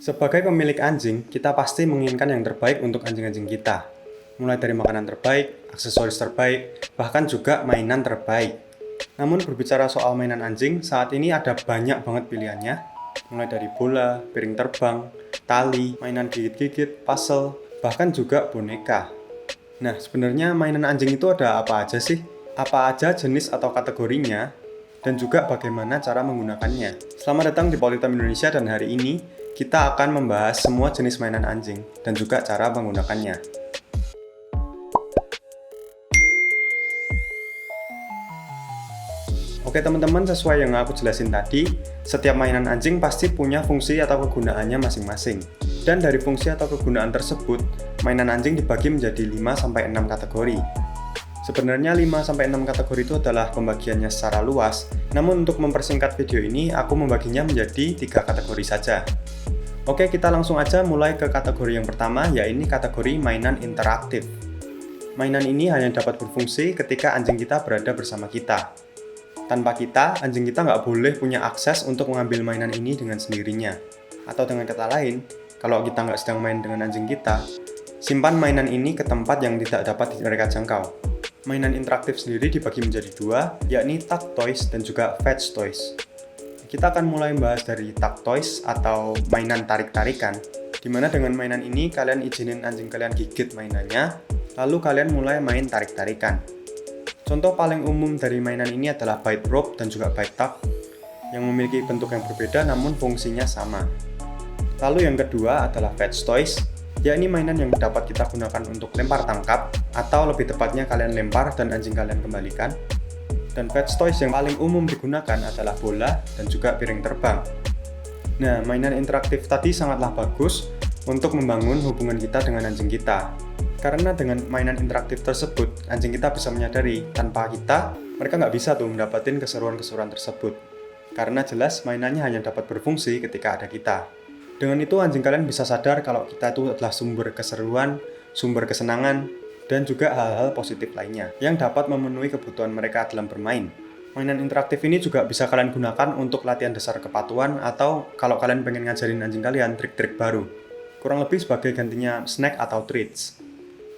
Sebagai pemilik anjing, kita pasti menginginkan yang terbaik untuk anjing-anjing kita. Mulai dari makanan terbaik, aksesoris terbaik, bahkan juga mainan terbaik. Namun berbicara soal mainan anjing, saat ini ada banyak banget pilihannya. Mulai dari bola, piring terbang, tali, mainan gigit-gigit, puzzle, bahkan juga boneka. Nah, sebenarnya mainan anjing itu ada apa aja sih? Apa aja jenis atau kategorinya? Dan juga bagaimana cara menggunakannya. Selamat datang di Politem Indonesia dan hari ini kita akan membahas semua jenis mainan anjing dan juga cara menggunakannya. Oke teman-teman, sesuai yang aku jelasin tadi, setiap mainan anjing pasti punya fungsi atau kegunaannya masing-masing. Dan dari fungsi atau kegunaan tersebut, mainan anjing dibagi menjadi 5-6 kategori. Sebenarnya 5-6 kategori itu adalah pembagiannya secara luas, namun untuk mempersingkat video ini, aku membaginya menjadi 3 kategori saja. Oke, kita langsung aja mulai ke kategori yang pertama, yaitu kategori mainan interaktif. Mainan ini hanya dapat berfungsi ketika anjing kita berada bersama kita. Tanpa kita, anjing kita nggak boleh punya akses untuk mengambil mainan ini dengan sendirinya. Atau dengan kata lain, kalau kita nggak sedang main dengan anjing kita, simpan mainan ini ke tempat yang tidak dapat mereka jangkau. Mainan interaktif sendiri dibagi menjadi 2, yakni Tug Toys dan juga Fetch Toys. Kita akan mulai membahas dari Tug Toys atau mainan tarik-tarikan, dimana dengan mainan ini kalian izinin anjing kalian gigit mainannya, lalu kalian mulai main tarik-tarikan. Contoh paling umum dari mainan ini adalah Bite Rope dan juga Bite Tug, yang memiliki bentuk yang berbeda namun fungsinya sama. Lalu yang kedua adalah Fetch Toys, yakni mainan yang dapat kita gunakan untuk lempar tangkap, atau lebih tepatnya kalian lempar dan anjing kalian kembalikan. Dan Fetch Toys yang paling umum digunakan adalah bola dan juga piring terbang. Nah, mainan interaktif tadi sangatlah bagus untuk membangun hubungan kita dengan anjing kita. Karena dengan mainan interaktif tersebut, anjing kita bisa menyadari tanpa kita, mereka nggak bisa tuh mendapatkan keseruan-keseruan tersebut. Karena jelas mainannya hanya dapat berfungsi ketika ada kita. Dengan itu anjing kalian bisa sadar kalau kita itu adalah sumber keseruan, sumber kesenangan, dan juga hal-hal positif lainnya yang dapat memenuhi kebutuhan mereka dalam bermain. Mainan interaktif ini juga bisa kalian gunakan untuk latihan dasar kepatuhan atau kalau kalian pengen ngajarin anjing kalian trik-trik baru. Kurang lebih sebagai gantinya snack atau treats.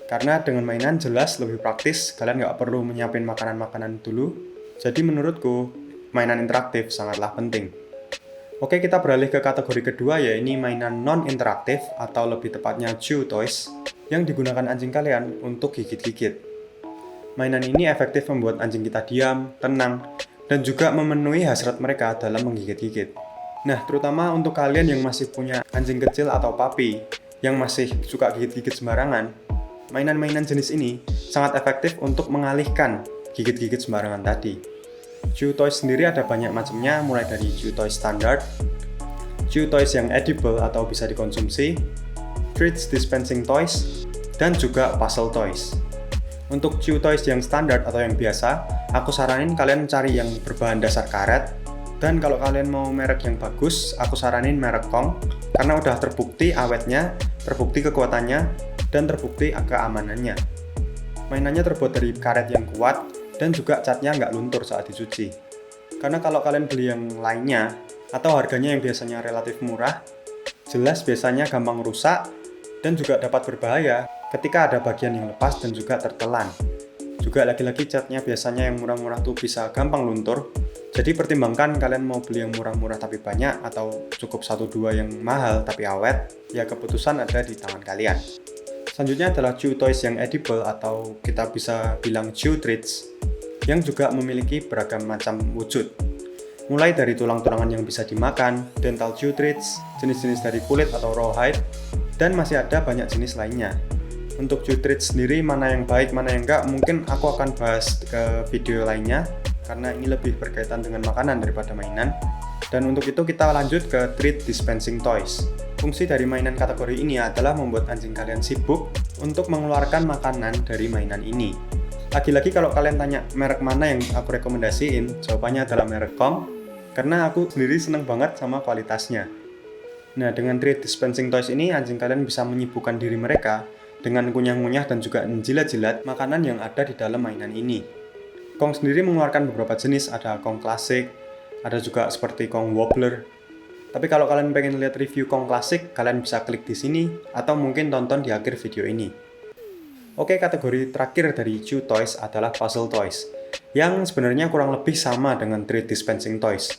Karena dengan mainan jelas lebih praktis, kalian nggak perlu menyiapin makanan-makanan dulu. Jadi menurutku, mainan interaktif sangatlah penting. Oke, kita beralih ke kategori kedua, yaitu mainan non-interaktif atau lebih tepatnya chew toys yang digunakan anjing kalian untuk gigit-gigit. Mainan ini efektif membuat anjing kita diam, tenang, dan juga memenuhi hasrat mereka dalam menggigit-gigit. Nah, terutama untuk kalian yang masih punya anjing kecil atau puppy yang masih suka gigit-gigit sembarangan, mainan-mainan jenis ini sangat efektif untuk mengalihkan gigit-gigit sembarangan tadi. Chew toys sendiri ada banyak macamnya, mulai dari chew toys standard, chew toys yang edible atau bisa dikonsumsi, treats dispensing toys, dan juga puzzle toys. Untuk chew toys yang standar atau yang biasa, aku saranin kalian cari yang berbahan dasar karet. Dan kalau kalian mau merek yang bagus, aku saranin merek Kong, karena udah terbukti awetnya, terbukti kekuatannya, dan terbukti keamanannya. Mainannya terbuat dari karet yang kuat, dan juga catnya nggak luntur saat dicuci. Karena kalau kalian beli yang lainnya, atau harganya yang biasanya relatif murah, jelas biasanya gampang rusak, dan juga dapat berbahaya ketika ada bagian yang lepas dan juga tertelan. Juga lagi-lagi catnya biasanya yang murah-murah tuh bisa gampang luntur, jadi pertimbangkan kalian mau beli yang murah-murah tapi banyak, atau cukup 1-2 yang mahal tapi awet, ya keputusan ada di tangan kalian. Selanjutnya adalah chew toys yang edible atau kita bisa bilang chew treats yang juga memiliki beragam macam wujud. Mulai dari tulang-tulangan yang bisa dimakan, dental chew treats, jenis-jenis dari kulit atau rawhide, dan masih ada banyak jenis lainnya. Untuk chew treats sendiri mana yang baik, mana yang enggak, mungkin aku akan bahas ke video lainnya karena ini lebih berkaitan dengan makanan daripada mainan. Dan untuk itu kita lanjut ke treat dispensing toys. Fungsi dari mainan kategori ini adalah membuat anjing kalian sibuk untuk mengeluarkan makanan dari mainan ini. Lagi-lagi kalau kalian tanya merek mana yang aku rekomendasiin, jawabannya adalah merek Kong, karena aku sendiri seneng banget sama kualitasnya. Nah, dengan treat dispensing toys ini, anjing kalian bisa menyibukkan diri mereka dengan ngunyah-ngunyah dan juga menjilat-jilat makanan yang ada di dalam mainan ini. Kong sendiri mengeluarkan beberapa jenis, ada Kong klasik, ada juga seperti Kong wobbler, Tapi kalau kalian pengen lihat review Kong klasik, kalian bisa klik di sini atau mungkin tonton di akhir video ini. Oke, kategori terakhir dari Chew Toys adalah Puzzle Toys, yang sebenarnya kurang lebih sama dengan Treat Dispensing Toys.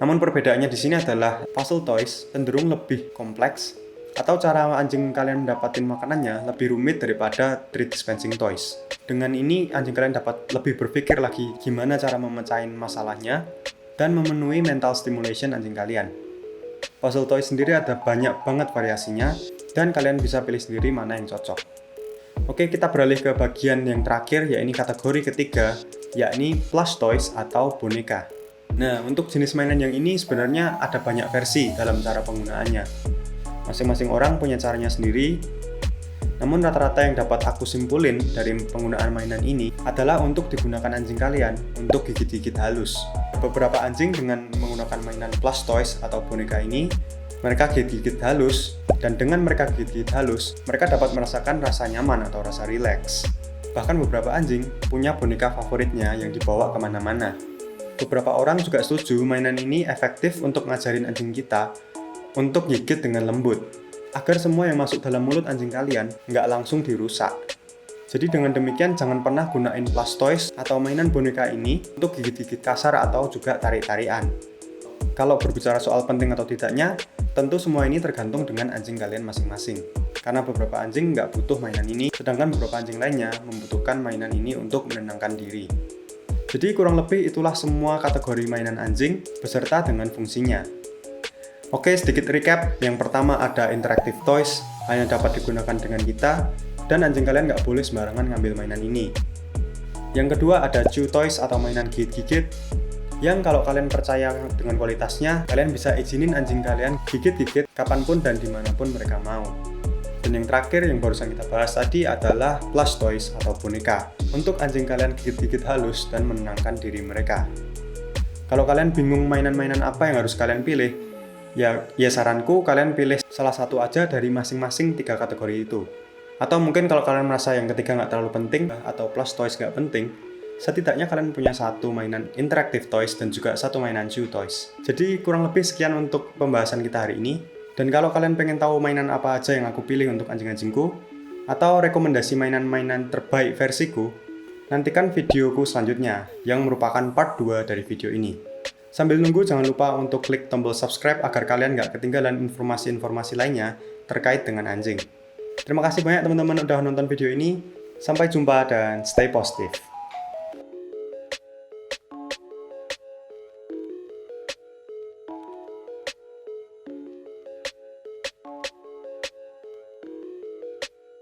Namun perbedaannya di sini adalah Puzzle Toys cenderung lebih kompleks, atau cara anjing kalian mendapatkan makanannya lebih rumit daripada Treat Dispensing Toys. Dengan ini, anjing kalian dapat lebih berpikir lagi gimana cara memecahin masalahnya dan memenuhi mental stimulation anjing kalian. Puzzle Toys sendiri ada banyak banget variasinya, dan kalian bisa pilih sendiri mana yang cocok. Oke, kita beralih ke bagian yang terakhir, yaitu kategori ketiga, yakni Plush Toys atau boneka. Nah, untuk jenis mainan yang ini sebenarnya ada banyak versi dalam cara penggunaannya. Masing-masing orang punya caranya sendiri, namun rata-rata yang dapat aku simpulin dari penggunaan mainan ini adalah untuk digunakan anjing kalian untuk gigit-gigit halus. Beberapa anjing dengan menggunakan mainan Plush Toys atau boneka ini, mereka gigit-gigit halus, dan dengan mereka gigit-gigit halus, mereka dapat merasakan rasa nyaman atau rasa rileks. Bahkan beberapa anjing punya boneka favoritnya yang dibawa kemana-mana. Beberapa orang juga setuju mainan ini efektif untuk ngajarin anjing kita untuk gigit dengan lembut, agar semua yang masuk dalam mulut anjing kalian nggak langsung dirusak. Jadi dengan demikian jangan pernah gunain Plush Toys atau mainan boneka ini untuk gigit-gigit kasar atau juga tarik-tarikan. Kalau berbicara soal penting atau tidaknya, tentu semua ini tergantung dengan anjing kalian masing-masing. Karena beberapa anjing nggak butuh mainan ini, sedangkan beberapa anjing lainnya membutuhkan mainan ini untuk menenangkan diri. Jadi kurang lebih itulah semua kategori mainan anjing beserta dengan fungsinya. Oke, sedikit recap. Yang pertama ada Interactive Toys, hanya dapat digunakan dengan kita, dan anjing kalian nggak boleh sembarangan ngambil mainan ini. Yang kedua ada Chew Toys atau mainan gigit-gigit, yang kalau kalian percaya dengan kualitasnya, kalian bisa izinin anjing kalian gigit-gigit kapanpun dan dimanapun mereka mau. Dan yang terakhir yang barusan kita bahas tadi adalah Plush Toys atau boneka, untuk anjing kalian gigit-gigit halus dan menenangkan diri mereka. Kalau kalian bingung mainan-mainan apa yang harus kalian pilih, ya saranku kalian pilih salah satu aja dari masing-masing 3 kategori itu. Atau mungkin kalau kalian merasa yang ketiga nggak terlalu penting atau Plush Toys nggak penting, setidaknya kalian punya satu mainan Interactive Toys dan juga satu mainan Chew Toys. Jadi kurang lebih sekian untuk pembahasan kita hari ini. Dan kalau kalian pengen tahu mainan apa aja yang aku pilih untuk anjing-anjingku, atau rekomendasi mainan-mainan terbaik versiku, nantikan videoku selanjutnya yang merupakan part 2 dari video ini. Sambil nunggu jangan lupa untuk klik tombol subscribe agar kalian nggak ketinggalan informasi-informasi lainnya terkait dengan anjing. Terima kasih banyak teman-teman udah nonton video ini. Sampai jumpa dan stay positif.